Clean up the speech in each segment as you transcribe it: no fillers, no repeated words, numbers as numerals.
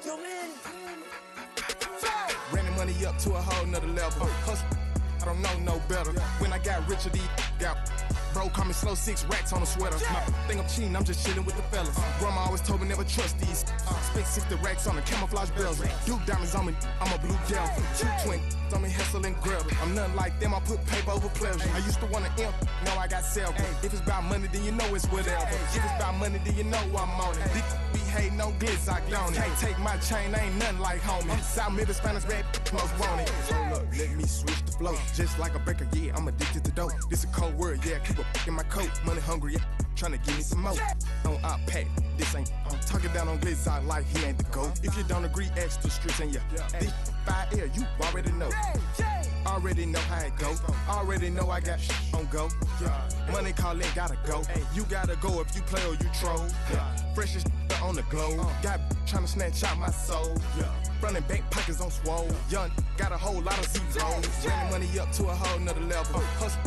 Yo, man. Ran the money up to a whole nother level. Hustle, I don't know no better. When I got richer, these got bro, call me slow, 6 racks on a sweater. My think I'm cheating, I'm just chilling with the fellas. Grandma always told me never trust these. Spent 60 racks on the camouflage bells. Duke diamonds on me, I'm a blue devil. 220 on me, Hessel and Gretel. I'm nothing like them, I put paper over pleasure. I used to want to imp, now I got several. If it's about money, then you know it's whatever. If it's about money, then you know I'm on it. Be hating no glitz, I don't. Can't take my chain, ain't nothing like homie. South Middle Spanish red, most want it. Hold up, let me switch the flow. Just like a baker, yeah, I'm addicted to dope. This a cold word, yeah, keep a in my coat. Money hungry, yeah, tryna give me some more. On I pack, this ain't. I'm talking down on glitz, I like he ain't the GOAT. If you don't agree, ask the streets and yeah. This fire air, you already know. Already know how it go. Already know I got on go. Money calling, gotta go. You gotta go if you play or you troll. Freshest on the globe. Got tryna snatch out my soul. Running bank pockets on swole. Young, got a whole lot of zeros. Running money up to a whole nother level. Hustle,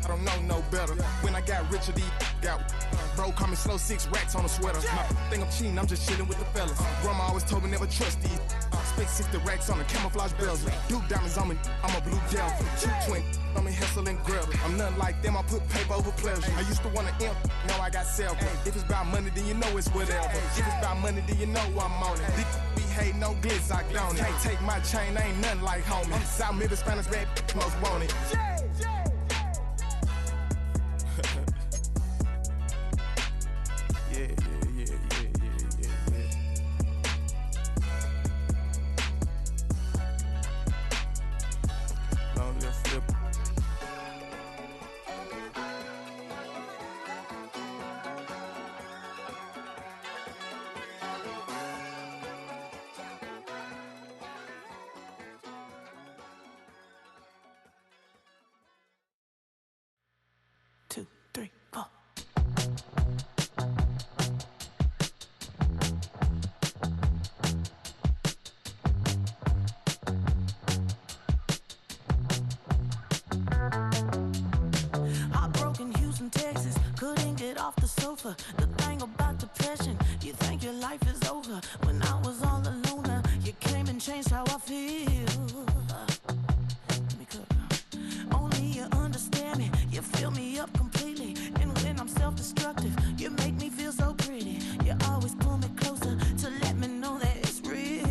I don't know no better. When I got richer, these got bro, call me slow, 6 racks on a sweater. My think I'm cheating, I'm just chilling with the fellas. Grandma always told me never trust these. Spent 60 racks on the camouflage bells. Duke diamonds on me, I'm a blue devil. 220 on me, Hessel and Gretel. I'm nothing like them, I put paper over pleasure. I used to want to imp, now I got several. If it's about money, then you know it's whatever. If it's about money, then you know I'm on it. Be hating no glitz, I don't. Can't take my chain, ain't nothing like homie. South Middle Spanish red, most want it. Two, three, four. Heartbroken Houston, Texas, couldn't get off the sofa. The thing about depression, you think your life is over. When I was all alone, you came and changed how I feel. Let me cook. Only you understand me, you fill me up completely. And when I'm self-destructive, you make me feel so pretty. You always pull me closer to let me know that it's real.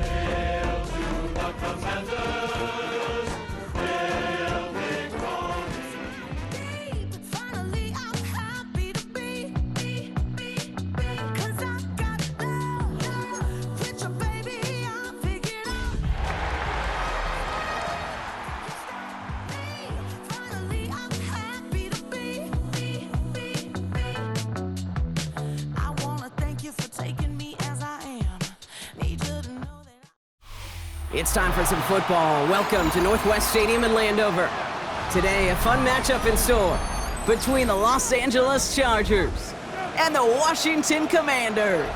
Hail to the commanders, hail victory. But finally I'm happy to be, 'cause I got love, with your baby I figured out. Finally I'm happy to be. I wanna thank you for taking me as I am. Need you to know that It's time for some football. Welcome to Northwest Stadium in Landover. Today, a fun matchup in store between the Los Angeles Chargers and the Washington Commanders.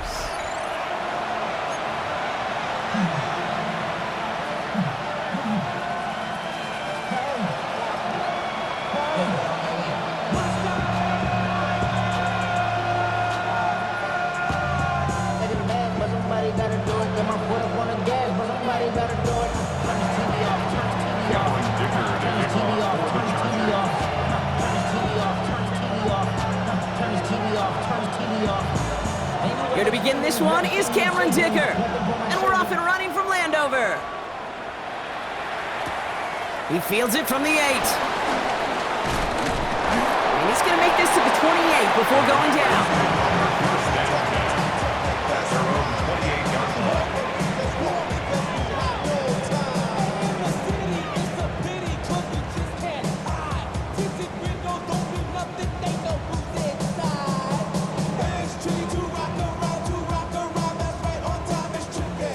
Getting mad, but somebody gotta do it. Get my foot up on the gas, but somebody gotta do it. Turn the TV off, turn the TV off. Turn the TV off, turn the TV off. Turn the TV off, turn the TV off. Turn the TV off, turn the TV off. Here to begin this one is Cameron Dicker. And we're off and running from Landover. He fields it from the 8. And he's going to make this to the 28 before going down.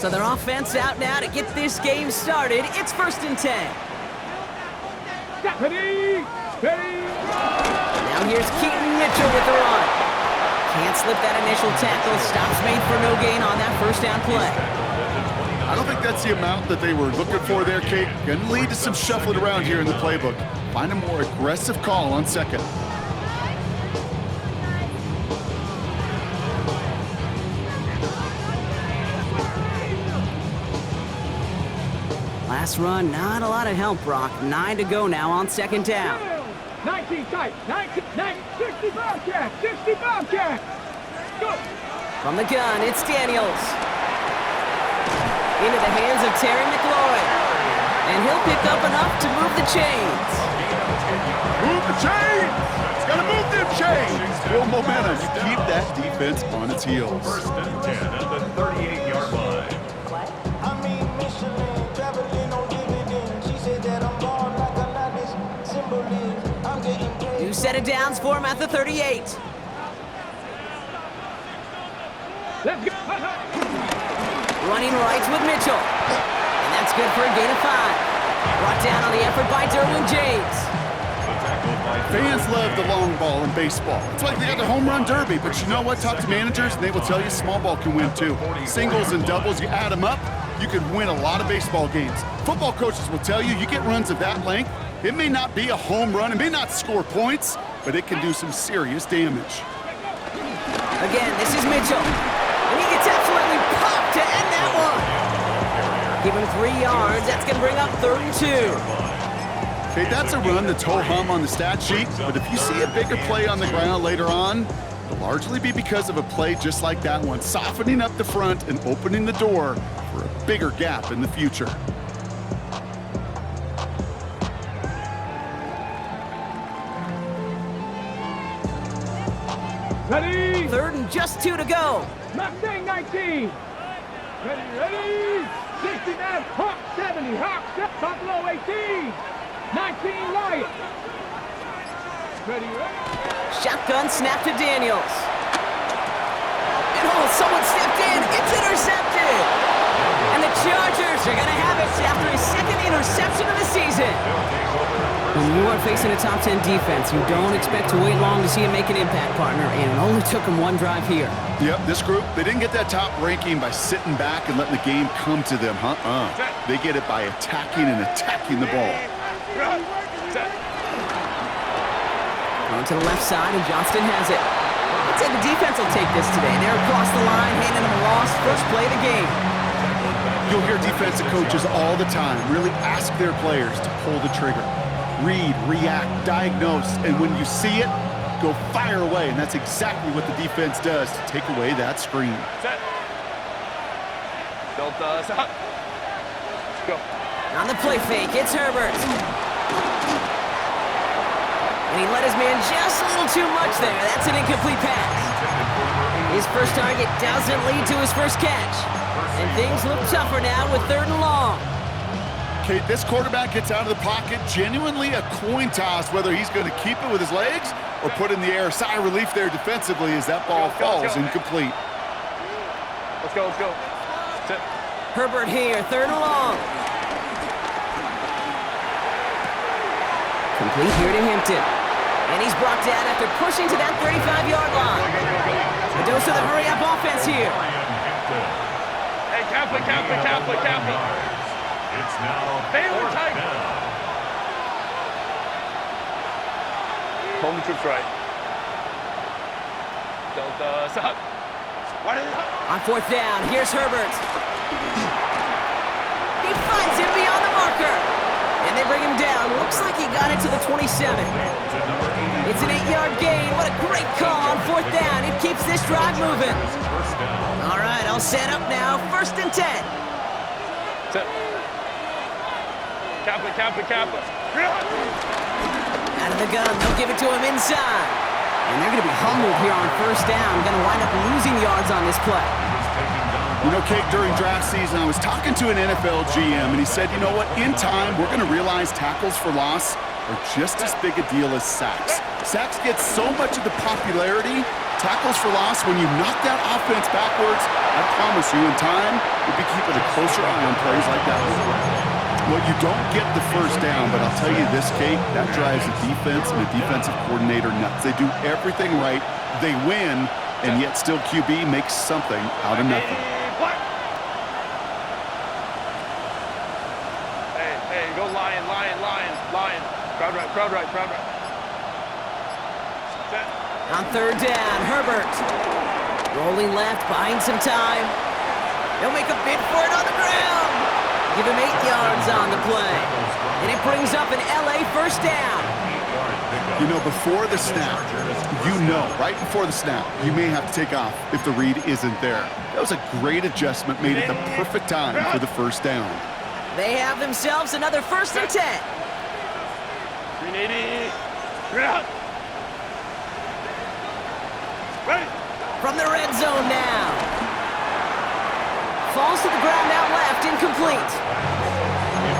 So their offense out now to get this game started. It's 1st and 10. Now here's Keaton Mitchell with the run. Can't slip that initial tackle. Stops made for no gain on that first down play. I don't think that's the amount that they were looking for there, Kate. Going to lead to some shuffling around here in the playbook. Find a more aggressive call on second. Last run, not a lot of help, Brock. 9 to go now on second down. 19 tight, 19, 60 Bobcat, 60 Bobcat. Go. From the gun, it's Daniels. Into the hands of Terry McLaurin. And he'll pick up enough to move the chains. Move the chains! It's got to move them chains! Build momentum. You keep that defense on its heels. First and 10 at the 38-yard line. I mean, Michelin, traveling on dividends. She said that I'm born like a Latin symbolism. I'm getting paid. New set of downs for him at the 38. Let's go. Running right with Mitchell. And that's good for a gain of 5. Brought down on the effort by Derwin James. Fans love the long ball in baseball. It's like they got the home run derby, but you know what? Talk to managers, and they will tell you small ball can win too. Singles and doubles, you add them up, you can win a lot of baseball games. Football coaches will tell you get runs of that length. It may not be a home run, it may not score points, but it can do some serious damage. Again, this is Mitchell. And he gets absolutely popped to end that one. Give him 3 yards. That's going to bring up 3rd and 2. Okay, that's a run that's ho-hum on the stat sheet, but if you see a bigger play on the ground later on, it'll largely be because of a play just like that one, softening up the front and opening the door for a bigger gap in the future. Ready? 3rd and just 2 to go. Mustang 19. Ready? 69, Hawk 70, Hawk 7, Buffalo 18, 19 Lion. Ready? Shotgun snap to Daniels. And someone stepped in. It's intercepted. And the Chargers are going to have it after his 2nd interception of the season. When you are facing a top 10 defense, you don't expect to wait long to see him make an impact, partner, and it only took him 1 drive here. Yep, this group, they didn't get that top ranking by sitting back and letting the game come to them, They get it by attacking and attacking the ball. Going to the left side, and Johnston has it. I'd say the defense will take this today. They're across the line, handing them a loss, first play of the game. You'll hear defensive coaches all the time really ask their players to pull the trigger. Read, react, diagnose, and when you see it, go fire away. And that's exactly what the defense does to take away that screen. Set. Delta, set. Go. On the play fake, it's Herbert. And he let his man just a little too much there. That's an incomplete pass. His first target doesn't lead to his first catch. And things look tougher now with 3rd and long. Okay, this quarterback gets out of the pocket, genuinely a coin toss whether he's going to keep it with his legs or put in the air. Sigh of relief there defensively as that ball falls incomplete. Let's go. Sit. Herbert here, 3rd and long. Complete here to Hampton. And he's brought down after pushing to that 35-yard line. A dose of the hurry-up offense here. Hey, Kaplan. It's now Baylor 4th Tiger. down. Home troops right. Delta, stop. On 4th down, here's Herbert. He finds him beyond the marker. And they bring him down. Looks like he got it to the 27. It's an 8-yard gain. What a great call on 4th down. It keeps this drive moving. All right, all set up now. 1st and 10. Set. Kaplan. Out of the gun, they'll give it to him inside. And they're going to be humbled here on 1st down. Going to wind up losing yards on this play. You know, Kate, during draft season, I was talking to an NFL GM, and he said, you know what, in time, we're going to realize tackles for loss are just as big a deal as sacks. Sacks get so much of the popularity. Tackles for loss, when you knock that offense backwards, I promise you, in time, we'll be keeping a closer eye on plays like that one. Well, you don't get the 1st down, but I'll tell you this, Kate, that drives the defense and the defensive coordinator nuts. They do everything right, they win, and yet still QB makes something out of nothing. Hey, go Lion. Crowd right. Set. On 3rd down, Herbert. Rolling left, buying some time. They'll make a bid for it on the ground. Give him 8 yards on the play. And it brings up an LA first down. You know, before the snap, right before the snap, you may have to take off if the read isn't there. That was a great adjustment made at the perfect time for the first down. They have themselves another 1st and 10. 380. Out. Ready. From the red zone now. Falls to the ground out left, incomplete.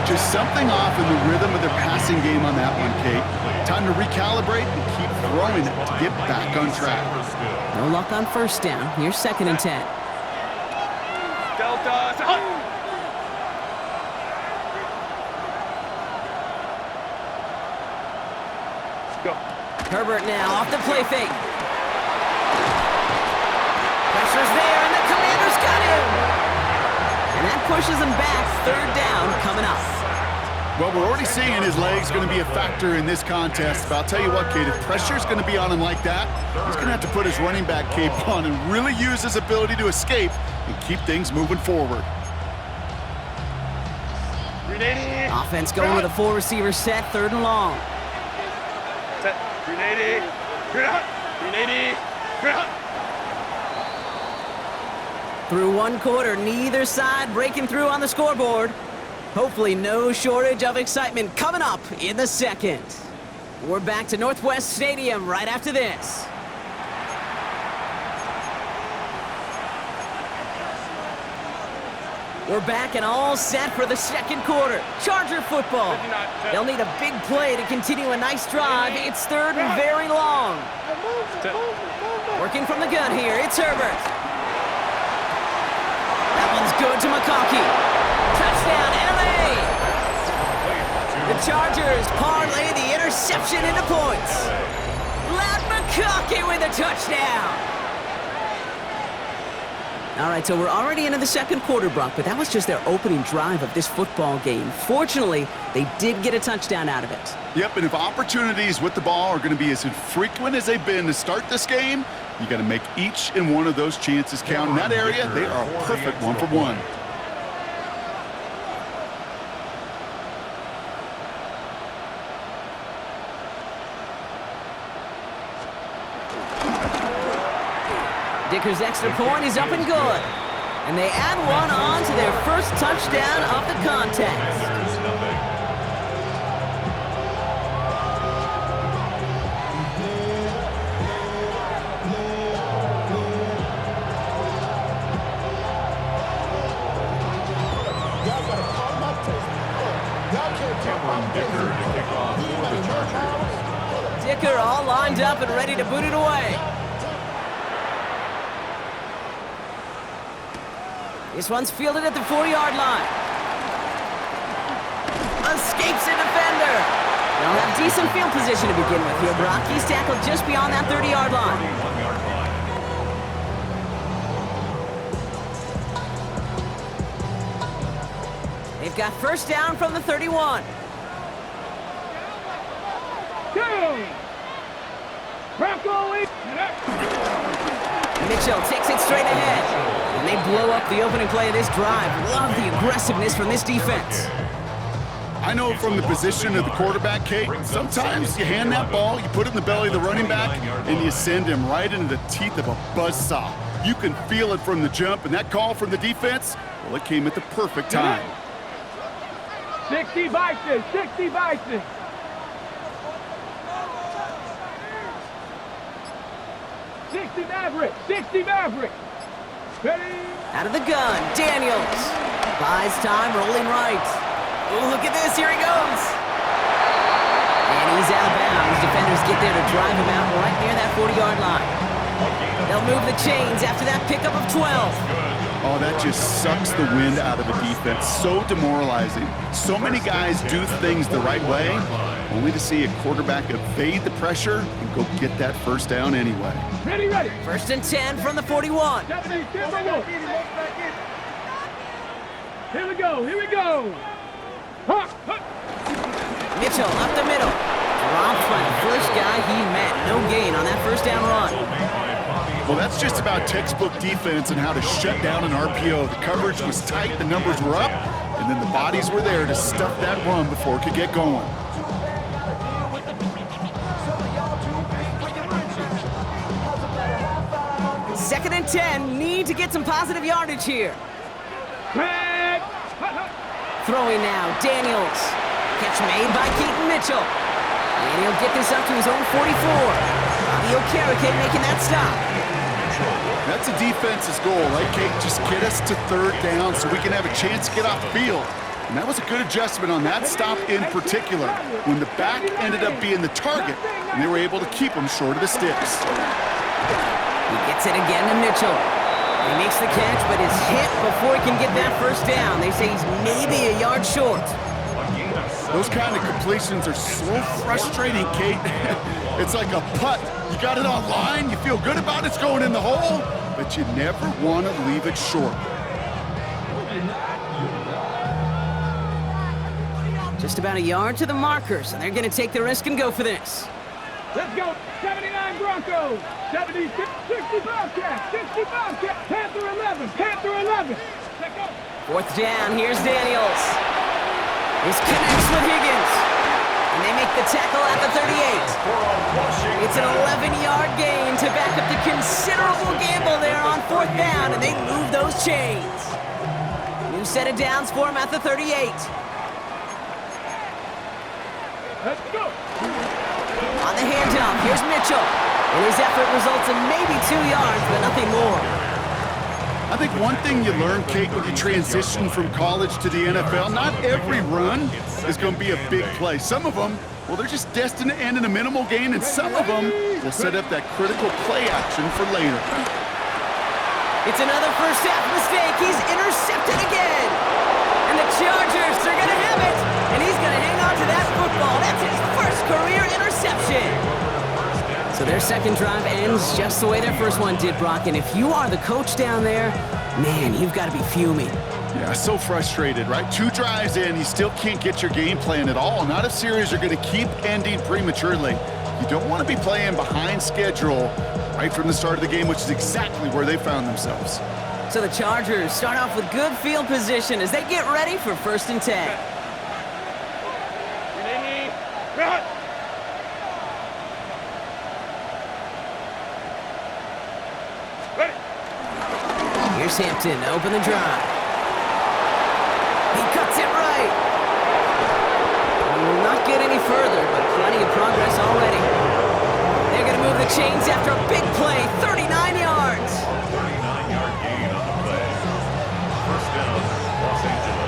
Just something off in the rhythm of their passing game on that one, Kate. Time to recalibrate and keep throwing it to get back on track. No luck on first down. Here's 2nd and 10. Delta. Go. Herbert now off the play fake. Pressure's there, and the Commanders got him. And that pushes him back. 3rd down coming up. Well, we're already seeing his legs going to be a factor in this contest. But I'll tell you what, Kate, if pressure's going to be on him like that, he's going to have to put his running back cape on and really use his ability to escape and keep things moving forward. 380. Offense going with a 4-receiver set, 3rd and long. Set. 380. 380. Through 1 quarter, neither side breaking through on the scoreboard. Hopefully no shortage of excitement coming up in the 2nd. We're back to Northwest Stadium right after this. We're back and all set for the 2nd quarter. Charger football. They'll need a big play to continue a nice drive. It's 3rd and very long. Working from the gun here, it's Herbert. That one's good to McConkey. Touchdown, LA! The Chargers parlay the interception into points. Lad McConkey with a touchdown. All right, so we're already into the 2nd quarter, Brock, but that was just their opening drive of this football game. Fortunately, they did get a touchdown out of it. Yep, and if opportunities with the ball are going to be as infrequent as they've been to start this game, you got to make each and one of those chances count. In that area, they are a perfect 1-for-1. Dicker's extra point is up and good. And they add one on to their first touchdown of the contest. Dicker all lined up and ready to boot it away. This one's fielded at the 4-yard line. Escapes a defender. They'll have decent field position to begin with here, Brock. He's tackled just beyond that 30-yard line. They've got first down from the 31. Mitchell takes it straight ahead. And they blow up the opening play of this drive. Love the aggressiveness from this defense. I know from the position of the quarterback, Kate, sometimes you hand that ball, you put it in the belly of the running back, and you send him right into the teeth of a buzzsaw. You can feel it from the jump, and that call from the defense, well, it came at the perfect time. 60 Bison, 60 Bison. 60 Maverick, 60 Maverick. Ready? Out of the gun, Daniels. Buys time, rolling right. Oh, look at this, here he goes. And he's out of bounds. Defenders get there to drive him out right near that 40-yard line. They'll move the chains after that pickup of 12. Oh, that just sucks the wind out of a defense. So demoralizing. So many guys do things the right way, only to see a quarterback evade the pressure and go get that first down anyway. Ready, ready. First and 10 from the 41. Here we go, here we go. Mitchell up the middle. Dropped by the first guy he met. No gain on that first down run. Well, that's just about textbook defense and how to shut down an RPO. The coverage was tight, the numbers were up, and and then the bodies were there to stuff that run before it could get going. Second and 10, need to get some positive yardage here. Throwing now, Daniels. Catch made by Keaton Mitchell. And he'll get this up to his own 44. Bobby Okereke making that stop. That's a defense's goal, right, Kate? Just get us to third down so we can have a chance to get off the field. And that was a good adjustment on that stop in particular, when the back ended up being the target, and they were able to keep him short of the sticks. He gets it again to Mitchell. He makes the catch, but is hit before he can get that first down. They say he's maybe a yard short. Those kind of completions are so frustrating, Kate. It's like a putt. You got it on line, you feel good about it's going in the hole, but you never want to leave it short. Just about a yard to the markers, and they're going to take the risk and go for this. Let's go. 79 Broncos. 70, 60 Bobcats. 60 Bobcats. Panther 11. Panther 11. Let's go. Fourth down, here's Daniels. This connects with Higgins. And they make the tackle at the 38. It's an 11-yard gain to back up the considerable gamble there on fourth down, and they move those chains. New set of downs for him at the 38. Let's go. On the handoff, here's Mitchell. And his effort results in maybe 2 yards, but nothing more. I think one thing you learn, Kate, when you transition from college to the NFL, not every run is going to be a big play. Some of them, well, they're just destined to end in a minimal gain, and some of them will set up that critical play action for later. It's another first half mistake. He's intercepted again. And the Chargers are going to have it. And he's going to hang on to that football. That's his first career interception. So their second drive ends just the way their first one did, Brock. And if you are the coach down there, man, you've got to be fuming. Yeah, so frustrated, right? 2 drives in, you still can't get your game plan at all. Not if series are going to keep ending prematurely. You don't want to be playing behind schedule right from the start of the game, which is exactly where they found themselves. So the Chargers start off with good field position as they get ready for first and 10. Here's Hampton to open the drive. He cuts it right. He will not get any further, but plenty of progress already. They're going to move the chains after a big play, 39 yards. 39-yard gain on the play. First down, Los Angeles.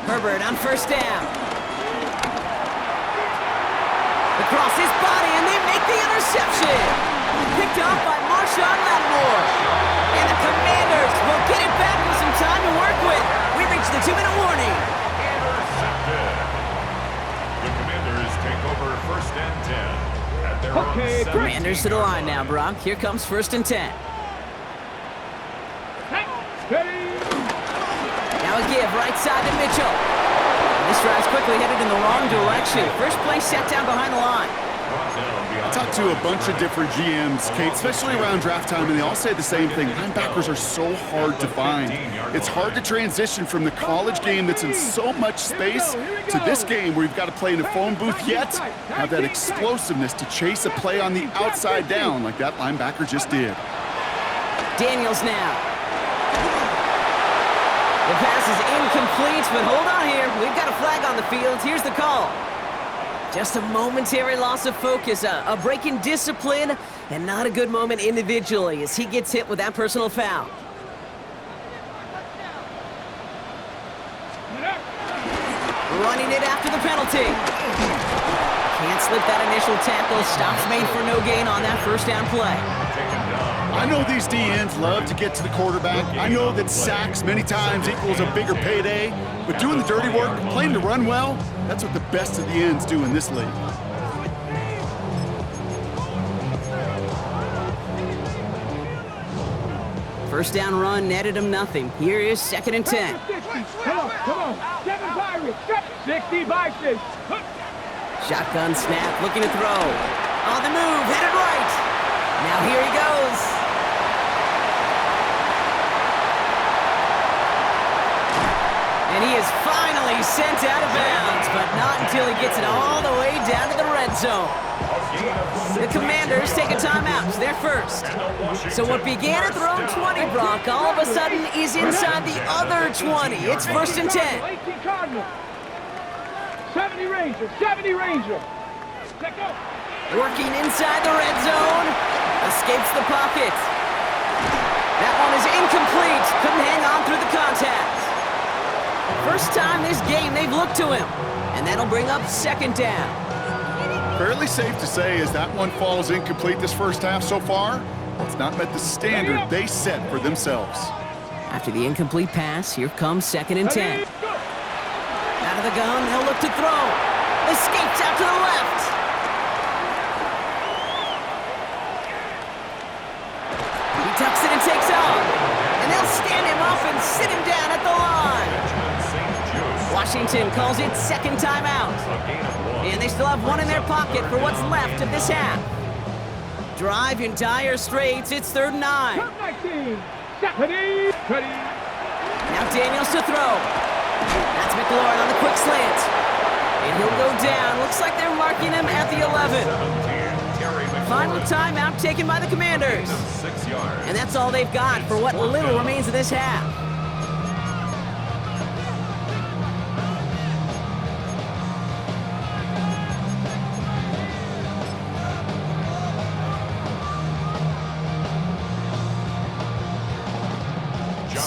Herbert on first down. Across his body, and they make the interception. Picked off by Marshawn Lattimore. And the Commanders will get it back with some time to work with. We reach the 2-minute warning. Intercepted. The Commanders take over first and 10 at their own 7. Commanders to the line now, Brock. Here comes first and 10. Now a give right side to Mitchell. And this drive's quickly headed in the wrong direction. First play set down behind the line. I talked to a bunch of different GMs, Kate, especially around draft time, and they all say the same thing. Linebackers are so hard to find. It's hard to transition from the college game that's in so much space to this game where you've got to play in a phone booth, yet have that explosiveness to chase a play on the outside down like that linebacker just did. Daniels now. The pass is incomplete, but hold on here. We've got a flag on the field. Here's the call. Just a momentary loss of focus, a break in discipline, and not a good moment individually as he gets hit with that personal foul. Running it after the penalty. Can't slip that initial tackle. Stops made for no gain on that first down play. Taken down. I know these DNs love to get to the quarterback. I know that sacks many times equals a bigger payday, but doing the dirty work, playing to run well, that's what the best of the ends do in this league. First down run netted him nothing. Here is 2nd and 10. Come on. 7 Pirates. 60 Vikings. Shotgun snap, looking to throw. On the move, headed right. Now here he goes. And he is finally sent out of bounds, but not until he gets it all the way down to the red zone. The Commanders take a timeout. They're first. So what began at their own 20, Brock, all of a sudden is inside the other 20. It's 1st and 10. 18 Cardinals. 70 Rangers. 70 Rangers. Let go. Working inside the red zone. Escapes the pocket. That one is incomplete. Couldn't hang on through the contact. First time this game they've looked to him. And that'll bring up 2nd down. Fairly safe to say as that one falls incomplete this first half so far, it's not met the standard they set for themselves. After the incomplete pass, here comes 2nd and 10. Out of the gun, they'll look to throw. Escapes out to the left. He tucks it and takes off. And they'll stand him up and sit him down at the line. Washington calls it 2nd timeout. And they still have one in their pocket for what's left of this half. Drive in dire straits. It's 3rd and 9. Now Daniels to throw. That's McLaurin on the quick slant. And he'll go down. Looks like they're marking him at the 11. Final timeout taken by the Commanders. And that's all they've got for what little remains of this half.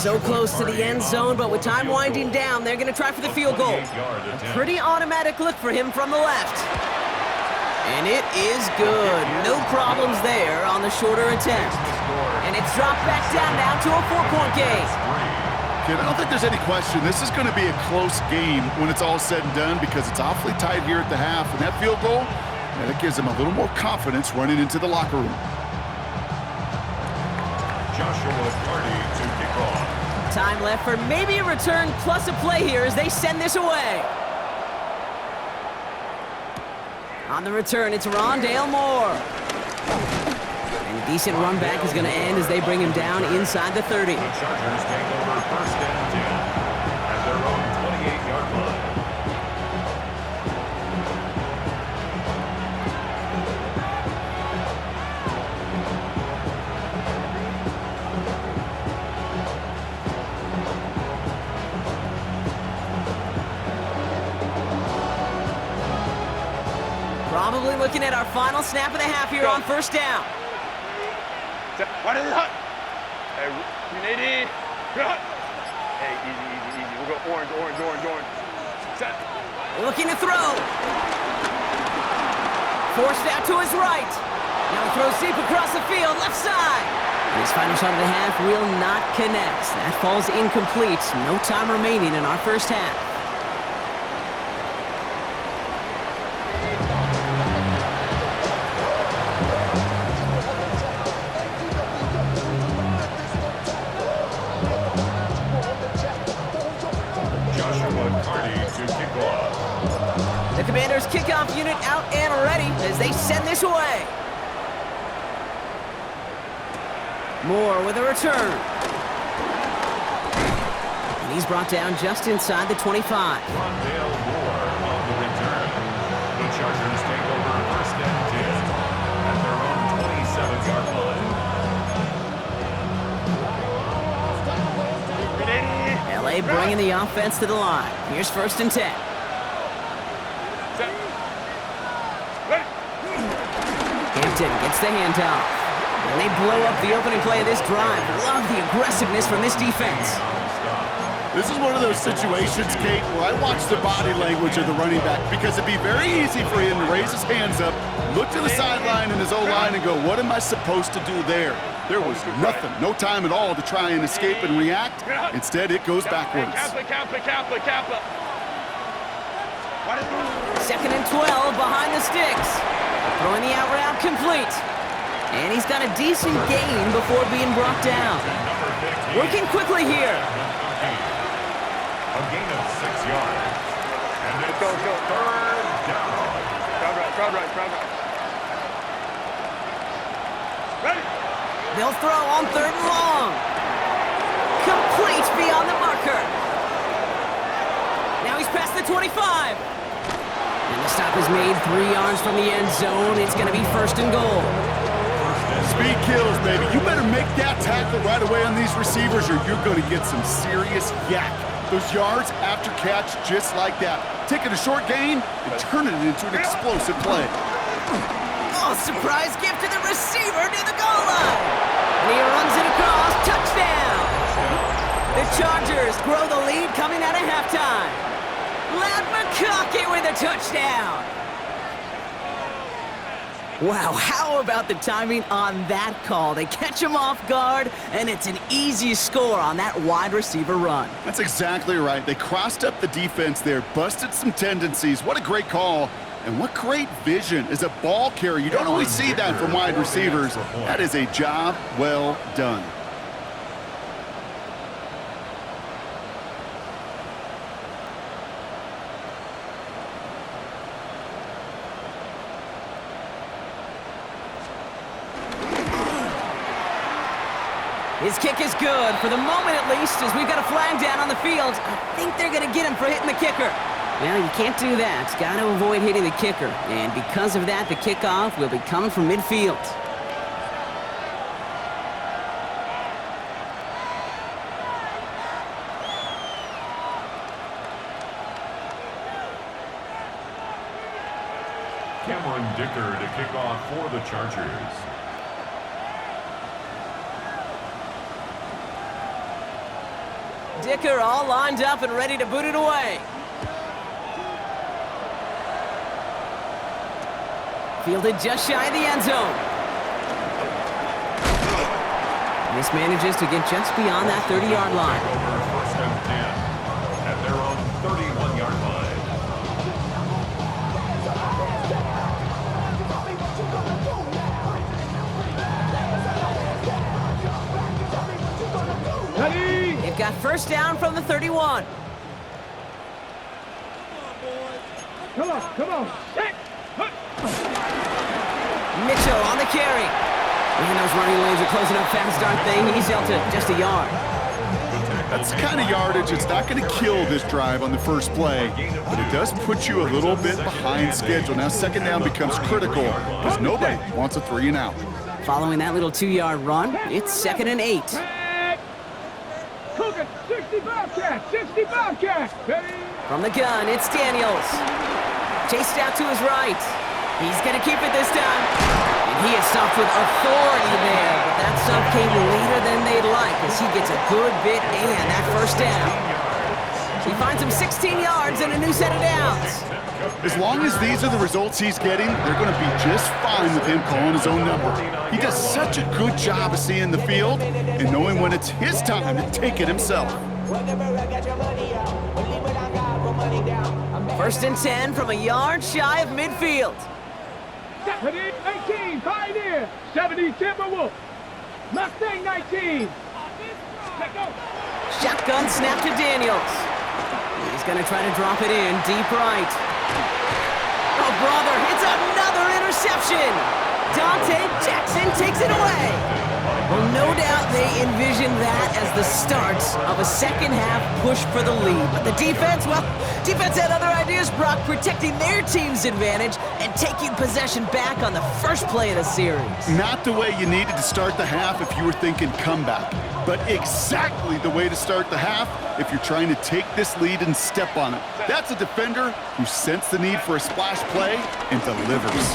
So close to the end zone, but with time winding down, they're going to try for the field goal. A pretty automatic look for him from the left. And it is good. No problems there on the shorter attempt. And it's dropped back down now to a 4-point game. Kid, I don't think there's any question this is going to be a close game when it's all said and done because it's awfully tight here at the half. And that field goal, that gives them a little more confidence running into the locker room. Joshua Carty to kick off. Time left for maybe a return plus a play here as they send this away. On the return, it's Rondale Moore. And a decent run back is going to end as they bring him down inside the 30. The Chargers take over 1st and 10 at their own 28-yard line. Probably looking at our final snap of the half here on 1st down. What is it? Hey, Unity. Hey, easy. We'll go orange. Set. Looking to throw. Forced out to his right. Now he throws deep across the field, left side. And his final shot of the half will not connect. That falls incomplete. No time remaining in our first half. The Commanders' kickoff unit out and ready as they send this away. Moore with a return. And he's brought down just inside the 25. Rondale Moore on the return. The Chargers take over 1st and 10 at their own 27-yard line. LA bringing the offense to the line. Here's 1st and 10. Hampton gets the handoff. And they blow up the opening play of this drive. Love the aggressiveness from this defense. This is one of those situations, Kate, where I watch the body language of the running back because it'd be very easy for him to raise his hands up, look to the sideline and his O-line and go, what am I supposed to do there? There was nothing, no time at all to try and escape and react. Instead, it goes backwards. Kappa. 2nd and 12 behind the sticks. Throwing the out route complete. And he's got a decent gain before being brought down. Working quickly here. A gain of 6 yards. And it's Go. 3rd down. Crowd right. Ready? They'll throw on 3rd and long. Complete beyond the marker. Now he's past the 25. And the stop is made 3 yards from the end zone. It's going to be 1st and goal. Speed kills, baby. You better make that tackle right away on these receivers or you're going to get some serious yak. Those yards after catch just like that. Taking a short gain and turning it into an explosive play. Oh, surprise gift to the receiver near the goal line. And he runs it across. Touchdown. The Chargers grow the lead coming out of halftime. Lad McConkey with a touchdown. Wow, how about the timing on that call? They catch him off guard, and it's an easy score on that wide receiver run. That's exactly right. They crossed up the defense there, busted some tendencies. What a great call, and what great vision as a ball carrier. You don't always see that from wide receivers. That is a job well done. His kick is good, for the moment at least, as we've got a flag down on the field. I think they're going to get him for hitting the kicker. Well, you can't do that. Got to avoid hitting the kicker. And because of that, the kickoff will be coming from midfield. Cameron Dicker to kick off for the Chargers. Dicker all lined up and ready to boot it away. Fielded just shy of the end zone. This manages to get just beyond that 30-yard line. Over 1st and 10 at their own 31-yard line. Ready? They've got 1st down from the 31. Come on. Hey. Mitchell on the carry. And those running lanes are closing up fast, aren't they? He's out to just a yard. That's the kind of yardage it's not going to kill this drive on the first play, but it does put you a little bit behind schedule. Now 2nd down becomes critical because nobody wants a 3 and out. Following that little 2-yard run, it's 2nd and 8. Cook it. 60 Bobcat. Ready? From the gun, it's Daniels. Chased out to his right. He's going to keep it this time. And he is stopped with authority there. But that stop came later than they'd like as he gets a good bit and that 1st down. He finds him 16 yards and a new set of downs. As long as these are the results he's getting, they're going to be just fine with him calling his own number. He does such a good job of seeing the field and knowing when it's his time to take it himself. 1st and 10 from a yard shy of midfield. 19, Pioneer. 70, Timberwolf. Mustang 19. Let go. Shotgun snap to Daniels. He's going to try to drop it in deep right. Oh, brother, it's another interception. Dante Jackson takes it away. Well, no doubt they envisioned that as the start of a second-half push for the lead. But the defense, well, defense had other ideas, Brock, protecting their team's advantage and taking possession back on the first play of the series. Not the way you needed to start the half if you were thinking comeback, but exactly the way to start the half if you're trying to take this lead and step on it. That's a defender who sensed the need for a splash play and delivers.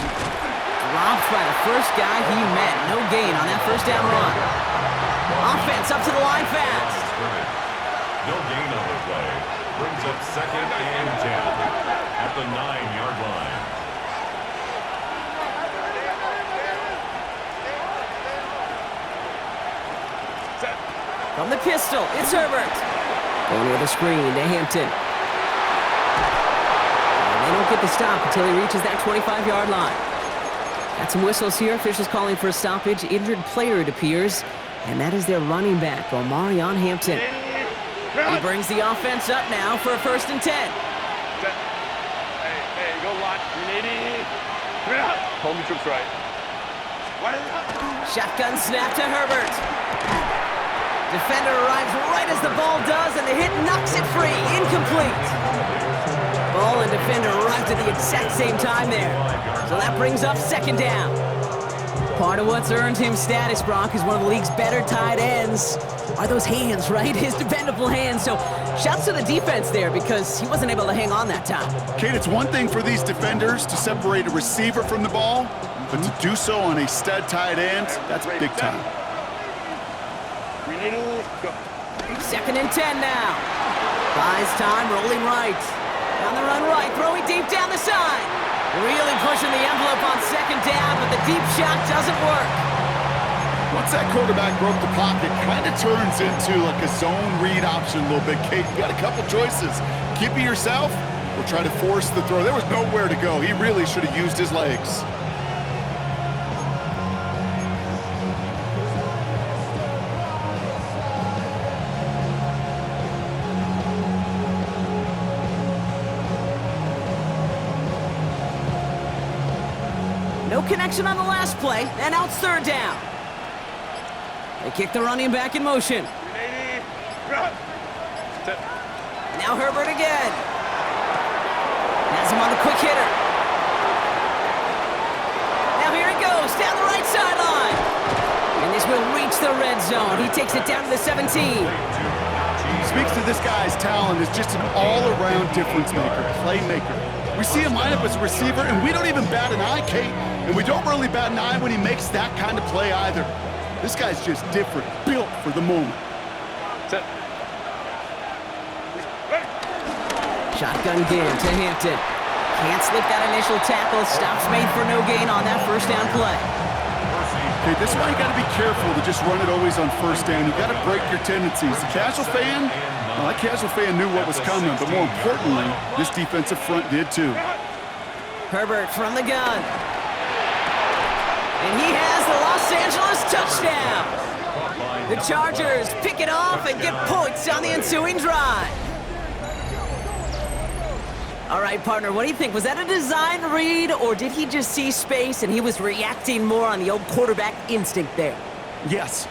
Dropped by the first guy he met. No gain on that 1st down run. Offense up to the line fast. No gain on the play. Brings up 2nd and 10 at the 9-yard line. From the pistol, it's Herbert. Going with a screen to Hampton. And they don't get the stop until he reaches that 25-yard line. Got some whistles here. Officials calling for a stoppage. Injured player, it appears. And that is their running back, Omarion Hampton. He brings the offense up now for a 1st and 10. Hey, go line. 380. Hold me troops right. Shotgun snap to Herbert. Defender arrives right as the ball does, and the hit knocks it free. Incomplete. Ball and defender arrived at the exact same time there. So that brings up 2nd down. Part of what's earned him status, Brock, is one of the league's better tight ends. Are those hands, right? His dependable hands. So shouts to the defense there because he wasn't able to hang on that time. Kate, it's one thing for these defenders to separate a receiver from the ball, but to do so on a stud tight end, that's big time. 2nd and 10 now. Buys time, rolling right. On the run right, throwing deep down the side. Really pushing the envelope on 2nd down, but the deep shot doesn't work. Once that quarterback broke the pocket, kind of turns into like a zone read option a little bit. Kate, you got a couple choices. Keep it yourself or try to force the throw. There was nowhere to go. He really should have used his legs. No connection on the last play, and now it's 3rd down. They kick the running back in motion. 380. Now Herbert again. Has him on the quick hitter. Now here he goes, down the right sideline. And this will reach the red zone. He takes it down to the 17. Speaks to this guy's talent as just an all-around difference maker, playmaker. We see him line up as a receiver, and we don't even bat an eye, Kate. And we don't really bat an eye when he makes that kind of play either. This guy's just different, built for the moment. Shotgun again to Hampton. Can't slip that initial tackle. Stops made for no gain on that 1st down play. Okay, this is why you got to be careful to just run it always on 1st down. You got to break your tendencies. The casual fan, well, that casual fan knew what was coming, but more importantly, this defensive front did too. Herbert from the gun. And he has the Los Angeles touchdown. The Chargers pick it off and get points on the ensuing drive. All right, partner, what do you think? Was that a design read, or did he just see space and he was reacting more on the old quarterback instinct there? Yes.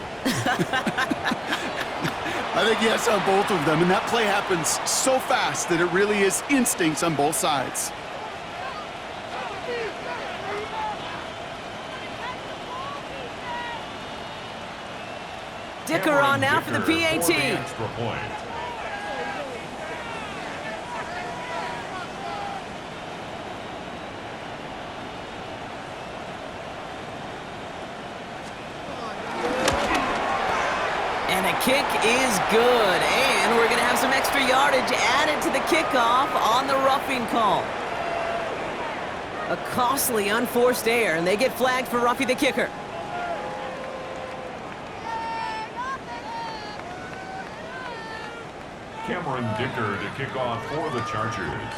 I think yes on both of them, and that play happens so fast that it really is instincts on both sides. Dicker on now for the PAT. Extra point. And the kick is good. And we're going to have some extra yardage added to the kickoff on the roughing call. A costly unforced error, and they get flagged for roughing the kicker. Cameron Dicker to kick off for the Chargers.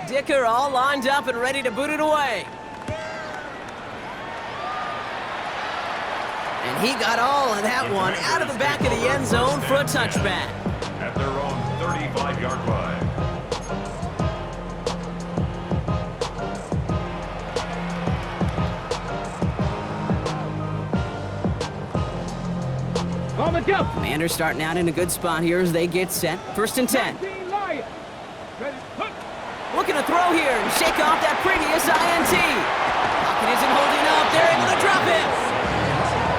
Dicker all lined up and ready to boot it away. And he got all of that one out of the back of the end zone for a touchback. At their own 35-yard line. On the go. Commanders starting out in a good spot here as they get set. 1st and 10. Looking to throw here and shake off that previous INT. Pocket isn't holding up. They're able to drop him.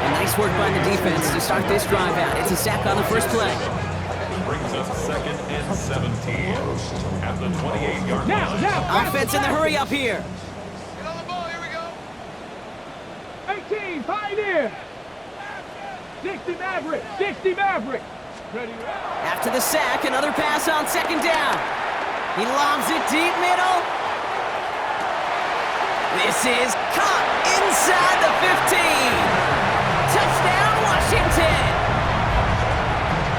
And nice work by the defense to start this drive out. It's a sack on the first play. Brings us 2nd and 17 at the 28-yard line. Now. Offense in the hurry up here. Get on the ball. Here we go. 18. Pioneer. 60 Maverick. 60 Maverick. Ready to After the sack, another pass on second down. He lobs it deep middle. This is caught inside the 15. Touchdown, Washington.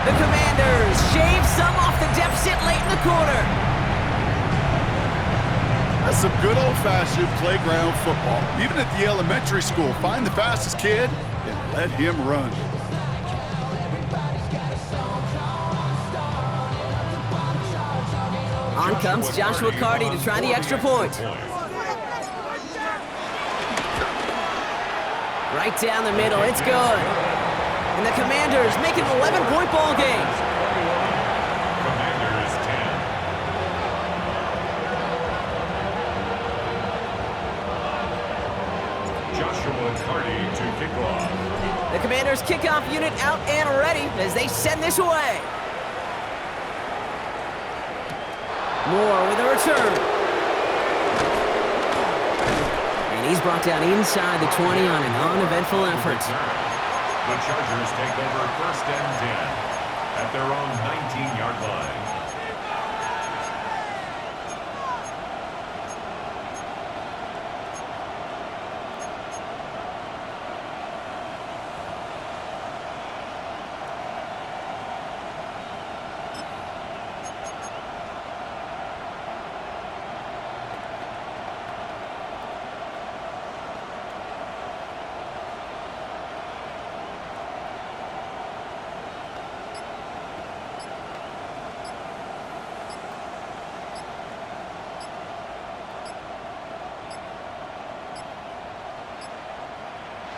The Commanders shave some off the deficit late in the quarter. That's some good old-fashioned playground football. Even at the elementary school, find the fastest kid and let him run. On comes Joshua Carty to try the extra point. Right down the middle, it's good. And the Commanders make it an 11-point ball game. Commanders 10. Joshua Carty to kick off. The Commanders kickoff unit out and ready as they send this away. Moore with a return. And he's brought down inside the 20 on an uneventful effort. The Chargers take over first and 10 at their own 19-yard line.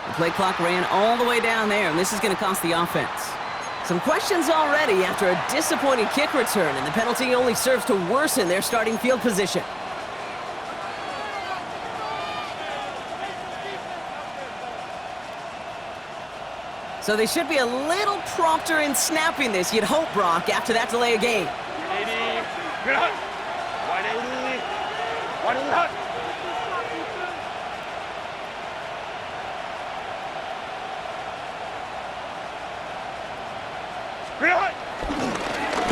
The play clock ran all the way down there, and this is going to cost the offense. Some questions already after a disappointing kick return, and the penalty only serves to worsen their starting field position. So they should be a little prompter in snapping this, you'd hope, Brock, after that delay of game. 180.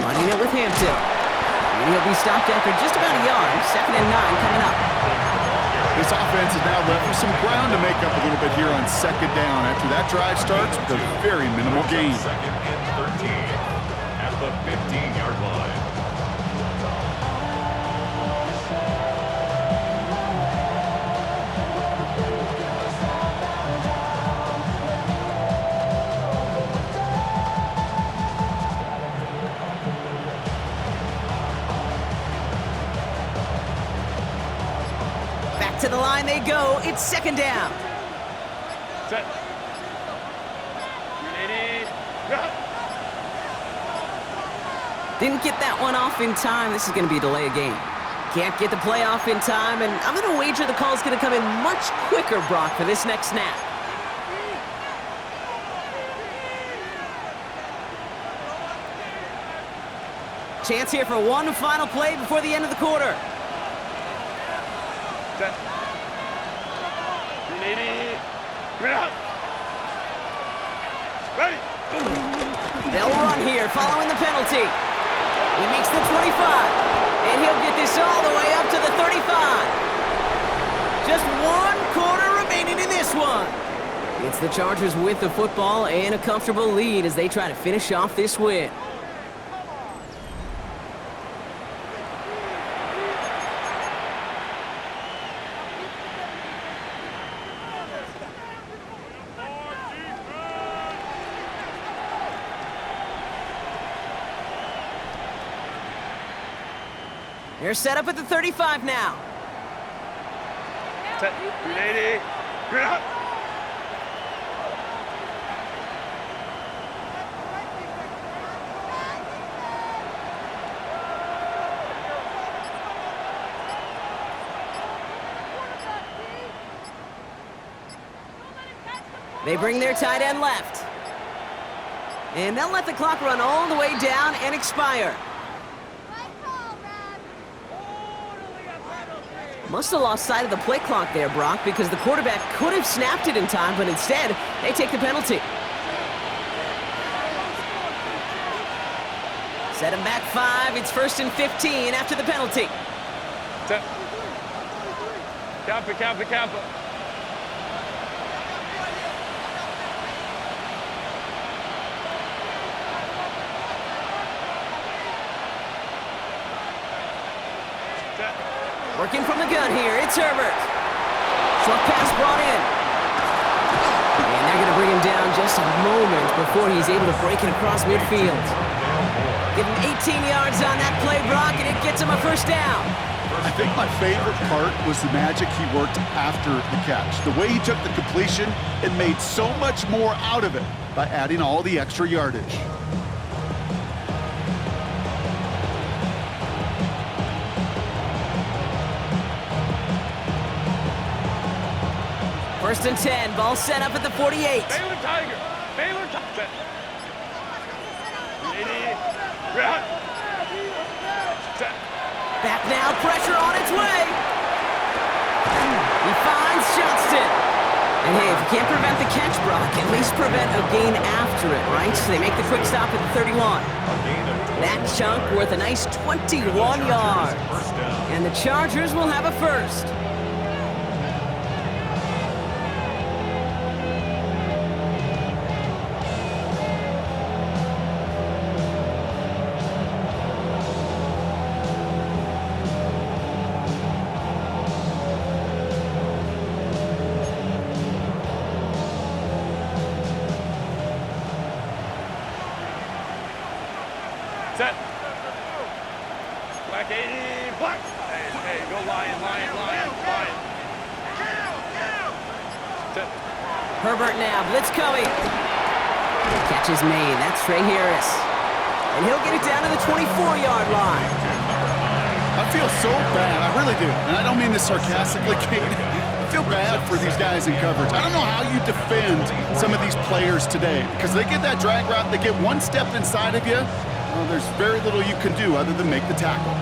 Running it with Hampton. And he'll be stopped after just about a yard. 2nd and 9 coming up. This offense is now left with some ground to make up a little bit here on 2nd down after that drive starts with a very minimal gain. 2nd and 13 at the 15-yard line. To the line they go. It's 2nd down. Set. 180. Didn't get that one off in time. This is going to be a delay of game. Can't get the play off in time, and I'm going to wager the call's going to come in much quicker, Brock, for this next snap. Chance here for one final play before the end of the quarter. Set. 180. Ready. They'll run here following the penalty. He makes the 25, and he'll get this all the way up to the 35. Just 1 quarter remaining in this one. It's the Chargers with the football and a comfortable lead as they try to finish off this win. They're set up at the 35 now. Set. 180. They bring their tight end left. And they'll let the clock run all the way down and expire. Must have lost sight of the play clock there, Brock, because the quarterback could have snapped it in time, but instead, they take the penalty. Set him back 5. It's 1st and 15 after the penalty. Set. Camp it, camp it, camp it. Set. Working from the gun here, it's Herbert. Short pass brought in. And they're going to bring him down just a moment before he's able to break it across midfield. Give him 18 yards on that play, Brock, and it gets him a 1st down. I think my favorite part was the magic he worked after the catch. The way he took the completion and made so much more out of it by adding all the extra yardage. First and 10, ball set up at the 48. Baylor Tiger. Baylor Tiger. Set. Set. Back now, pressure on its way. He finds Johnston. And hey, if you can't prevent the catch, Brock, at least prevent a gain after it, right? So they make the quick stop at the 31. That chunk worth a nice 21 yards. And the Chargers will have a 1st. Set. Black 80. Black. Hey, go Lion, Lion, Lion, Lion. Set. Herbert now, blitz coming. Catch is made, that's Trey Harris. And he'll get it down to the 24-yard line. I feel so bad, I really do. And I don't mean this sarcastically, Kate. I feel bad for these guys in coverage. I don't know how you defend some of these players today because they get that drag route, they get one step inside of you. Well, there's very little you can do other than make the tackle.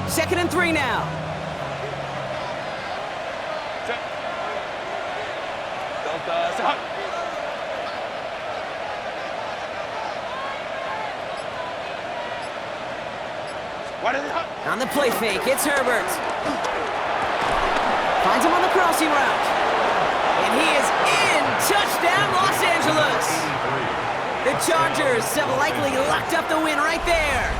2nd and 3 now. Set. Delta. Set. What is it? On the play fake, it's Herbert. Finds him on the crossing route. And he is in. Touchdown, Los Angeles. The Chargers have likely locked up the win right there.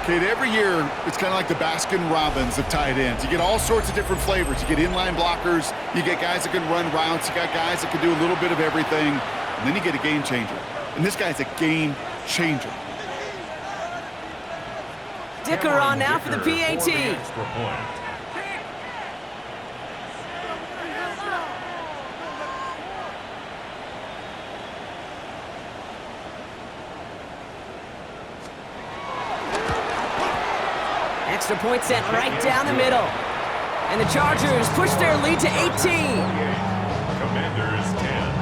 Kate, every year, it's kind of like the Baskin-Robbins of tight ends. You get all sorts of different flavors. You get inline blockers. You get guys that can run routes. You got guys that can do a little bit of everything. And then you get a game changer. And this guy's a game changer. Dicker on now for the PAT. Extra point sent right down the middle. And the Chargers push their lead to 18. Commanders 10.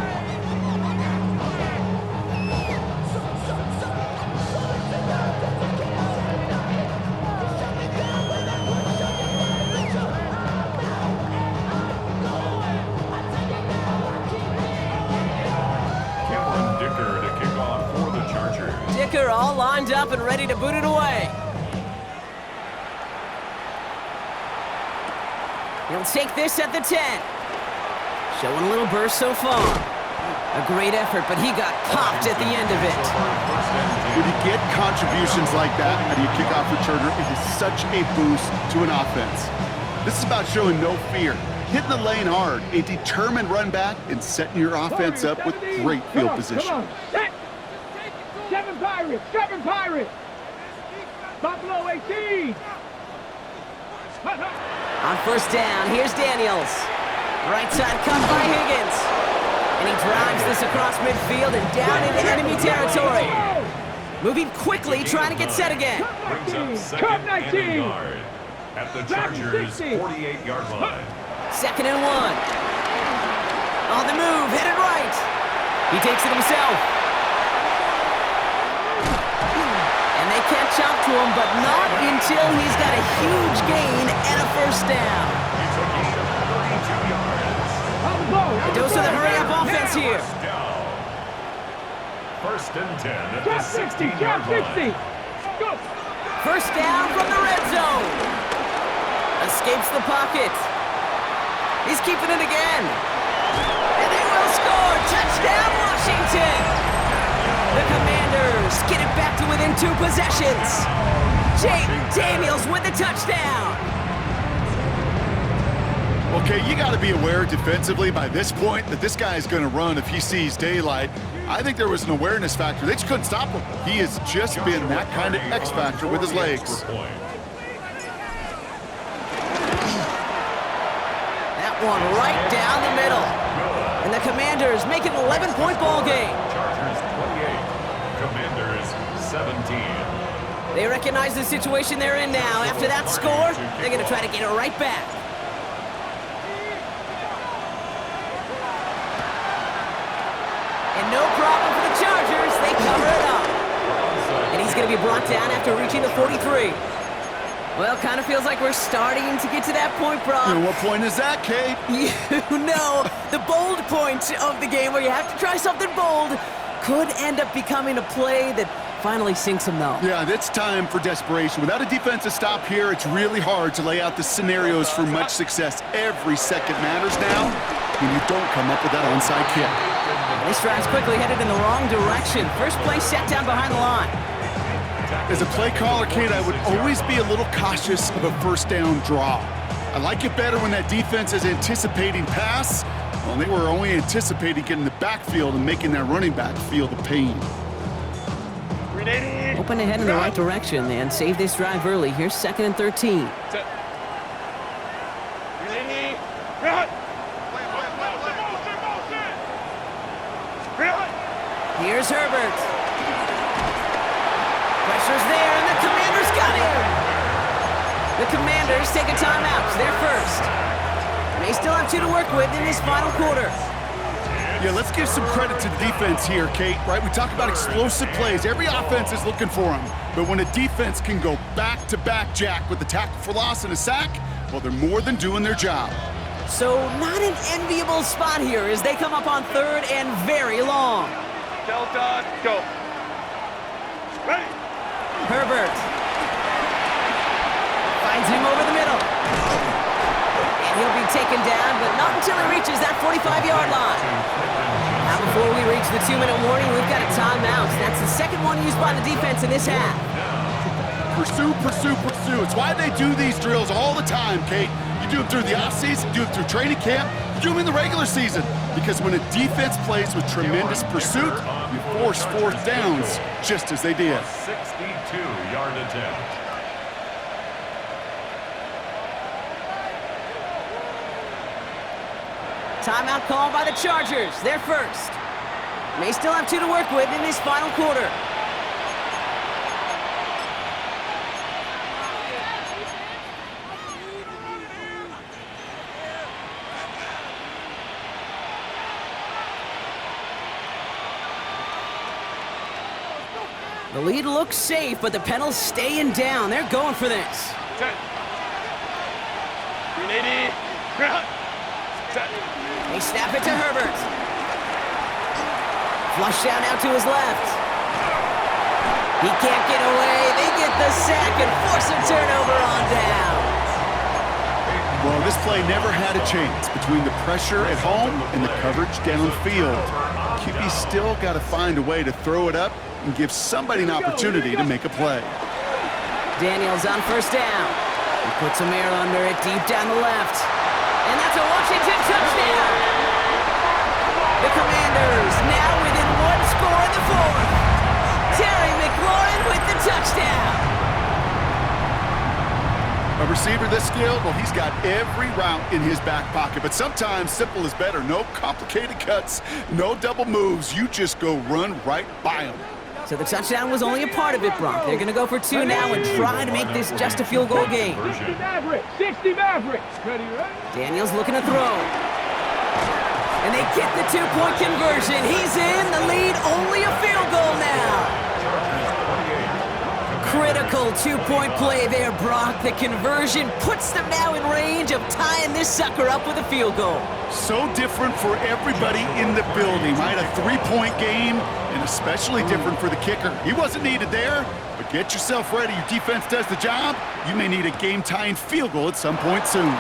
Dicker to kick off for the Chargers. Dicker all lined up and ready to boot it away. He'll take this at the 10. Showing a little burst so far. A great effort, but he got popped at the end of it. When you get contributions like that out of your kickoff returner, it is such a boost to an offense. This is about showing no fear, hitting the lane hard, a determined run back, and setting your offense up with great field position. Set. 7 Pirates, 7 Pirates. Buffalo 18. On 1st down, here's Daniels. Right side cut by Higgins. And he drives this across midfield and down into enemy territory. Moving quickly, trying to get set again. Brings up 2nd and a yard at the Chargers' 48-yard line. 2nd and 1. On the move, headed right. He takes it himself. And they catch up to him, but not until he's got a huge gain and a 1st down. It's a gain of 32 yards. A dose of the hurry-up offense here. First down. First and 10 at the Drop 60, 16-yard drop line. 60. Go. First down from the red zone. Escapes the pocket. He's keeping it again. And they will score. Touchdown, Washington. The Commanders get it back to within 2 possessions. Jaden Daniels with the touchdown. Okay, you got to be aware defensively by this point that this guy is going to run if he sees daylight. I think there was an awareness factor. They just couldn't stop him. He has just been that kind of X factor with his legs. That one right down the middle. And the Commanders make it an 11-point ball game. Chargers 28, Commanders 17. They recognize the situation they're in now. After that score, they're going to try to get it right back. And no problem for the Chargers. They cover it up. And he's going to be brought down after reaching the 43. Well, kind of feels like we're starting to get to that point, Brock. And what point is that, Kate? You know, the bold point of the game where you have to try something bold could end up becoming a play that finally sinks them, though. Yeah, it's time for desperation. Without a defensive stop here, it's really hard to lay out the scenarios for much success. Every second matters now when you don't come up with that onside kick. This drive's quickly headed in the wrong direction. First play set down behind the line. As a play caller, Kate, I would always be a little cautious of a first down draw. I like it better when that defense is anticipating pass. Well, they were only anticipating getting the backfield and making that running back feel the pain. Hoping to head in the right direction and save this drive early. Here's 2nd and 13. Here's Herbert. Pressure's there, and the Commanders got him. The Commanders take a timeout. They're first. They still have 2 to work with in this final quarter. Yeah, let's give some credit to the defense here, Kate, right? We talk about explosive plays. Every offense is looking for them. But when a defense can go back-to-back, Jack, with a tackle for loss and a sack, well, they're more than doing their job. So not an enviable spot here as they come up on 3rd and very long. Delta, go. Ready. Herbert finds him over the middle. And he'll be taken down, but not until he reaches that 45-yard line. Now before we reach the 2-minute warning, we've got a timeout. That's the second one used by the defense in this half. Pursue, pursue, pursue. It's why they do these drills all the time, Kate. You do them through the offseason, do it through training camp, you do them in the regular season. Because when a defense plays with tremendous pursuit, you force 4th downs just as they did. A 62-yard attempt. Timeout called by the Chargers. They're first. They still have 2 to work with in this final quarter. The lead looks safe, but the Penals staying down. They're going for this. Set. 380. Set. They snap it to Herbert. Flush down out to his left. He can't get away. They get the sack and force a turnover on down. Well, this play never had a chance between the pressure at home and the coverage downfield. QB's still got to find a way to throw it up and give somebody an opportunity to make a play. Daniels on first down. He puts some air under it deep down the left. And that's a Washington touchdown. The Commanders now within 1 score in the 4th. Terry McLaurin with the touchdown. A receiver this skilled, well, he's got every route in his back pocket, but sometimes simple is better. No complicated cuts, no double moves. You just go run right by him. So the touchdown was only a part of it, Brock. They're going to go for 2 now and try to make this just a field goal game. 60 Mavericks. 60 Mavericks. Ready, right? Daniels looking to throw. And they get the 2-point conversion. He's in the lead, only a field goal now. Critical two-point play there, Brock. The conversion puts them now in range of tying this sucker up with a field goal. So different for everybody in the building, right? A three-point game, and especially different for the kicker. He wasn't needed there, but get yourself ready. Your defense does the job. You may need a game-tying field goal at some point soon.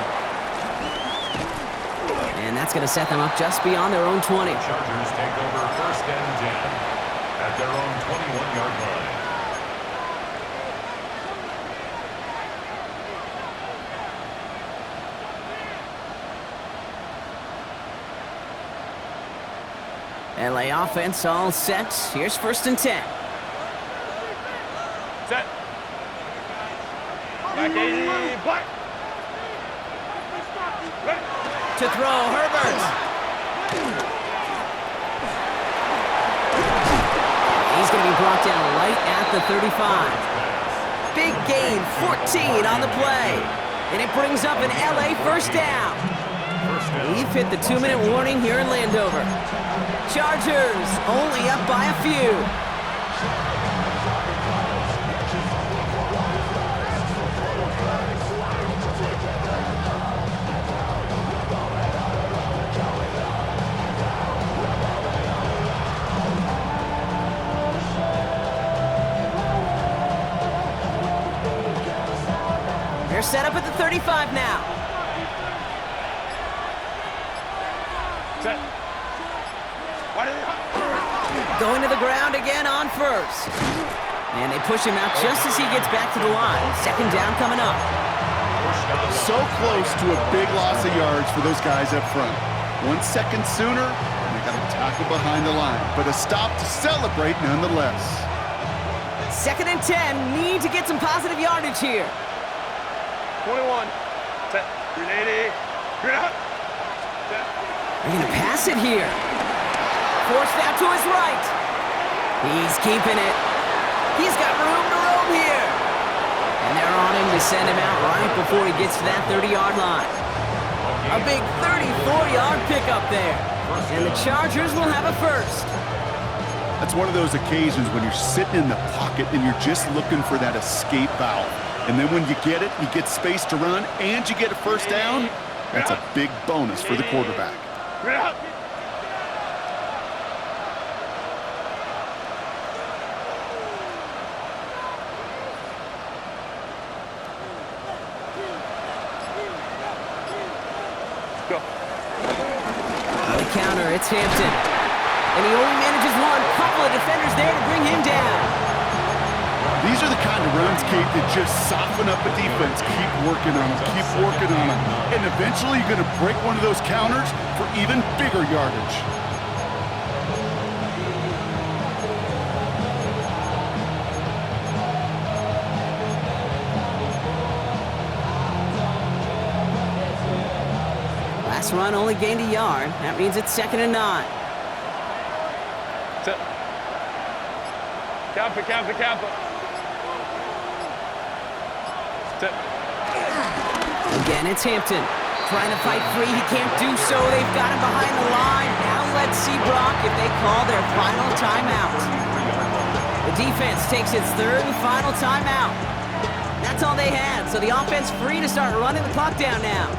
And that's going to set them up just beyond their own 20. Chargers take over 1st and 10 at their own 21-yard line. LA offense all set. Here's 1st and 10. Set. Back 80. Black. To throw, Herbert. He's going to be brought down right at the 35. Big gain, 14 on the play. And it brings up an LA first down. We've hit the 2-minute warning here in Landover. Chargers only up by a few. They're set up at the 35 now. Set. Going to the ground again on 1st. And they push him out just as he gets back to the line. 2nd down coming up. So close to a big loss of yards for those guys up front. 1 second sooner, and they got a tackle behind the line. But a stop to celebrate nonetheless. 2nd and 10. Need to get some positive yardage here. 21. Set. 380. Green out. Set. They're going to pass it here. Forced out to his right. He's keeping it. He's got room to roam here. And they're on him to send him out right before he gets to that 30-yard line. A big 34-yard pickup there. And the Chargers will have a first. That's one of those occasions when you're sitting in the pocket and you're just looking for that escape valve. And then when you get it, you get space to run, and you get a first down, that's a big bonus for the quarterback. Green out. Go. On the counter, it's Hampton. And he only manages one. Couple of defenders there to bring him down. These are the kind of runs, Kate, that just soften up a defense. Keep working on them, keep working on them. And eventually you're going to break one of those counters for even bigger yardage. Last run only gained a yard. That means it's 2nd and 9. Set. Camper, camper, camper. Set. Again, it's Hampton. Trying to fight free. He can't do so. They've got him behind the line. Now let's see, Brock, if they call their final timeout. The defense takes its 3rd and final timeout. That's all they had, so the offense free to start running the clock down now.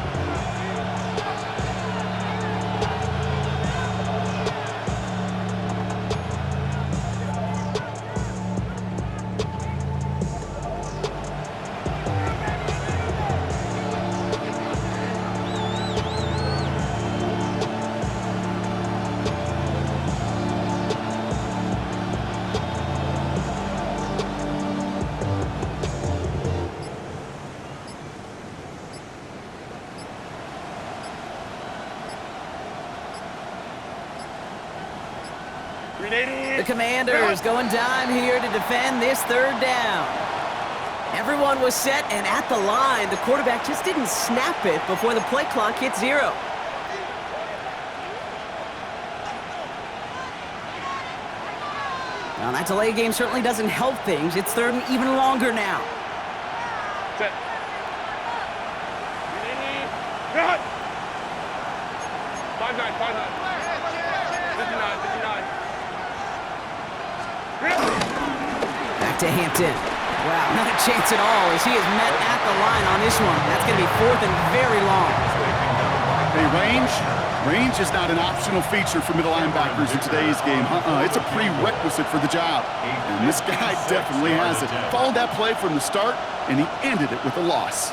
The Commanders going dime here to defend this 3rd down. Everyone was set and at the line. The quarterback just didn't snap it before the play clock hit 0. Now that delay game certainly doesn't help things. It's 3rd and even longer now. Set. Run! 5-9, 5-9. 59, 59. Back to Hampton. Wow, not a chance at all as he is met at the line on this one. That's going to be 4th and very long. Hey, range is not an optional feature for middle linebackers in today's game. It's a prerequisite for the job. And this guy definitely has it. Followed that play from the start, and he ended it with a loss.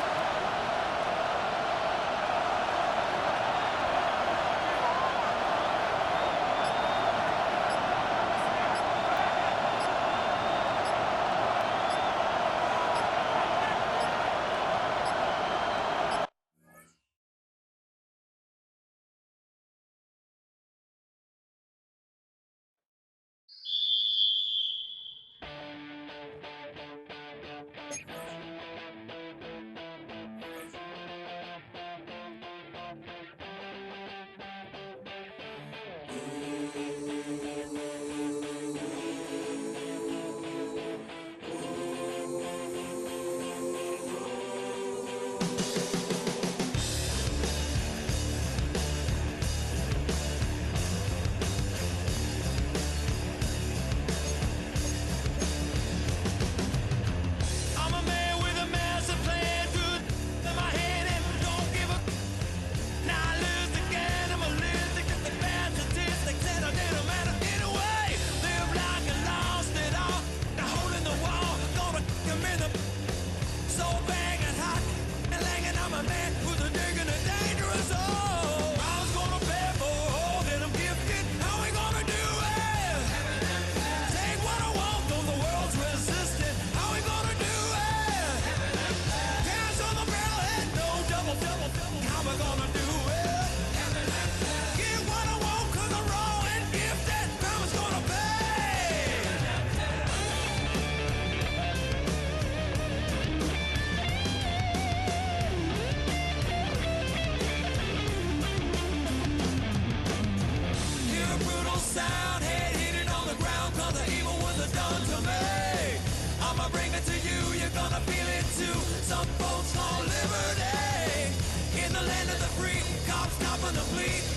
Some folks call liberty in the land of the free. Cops copping the plea.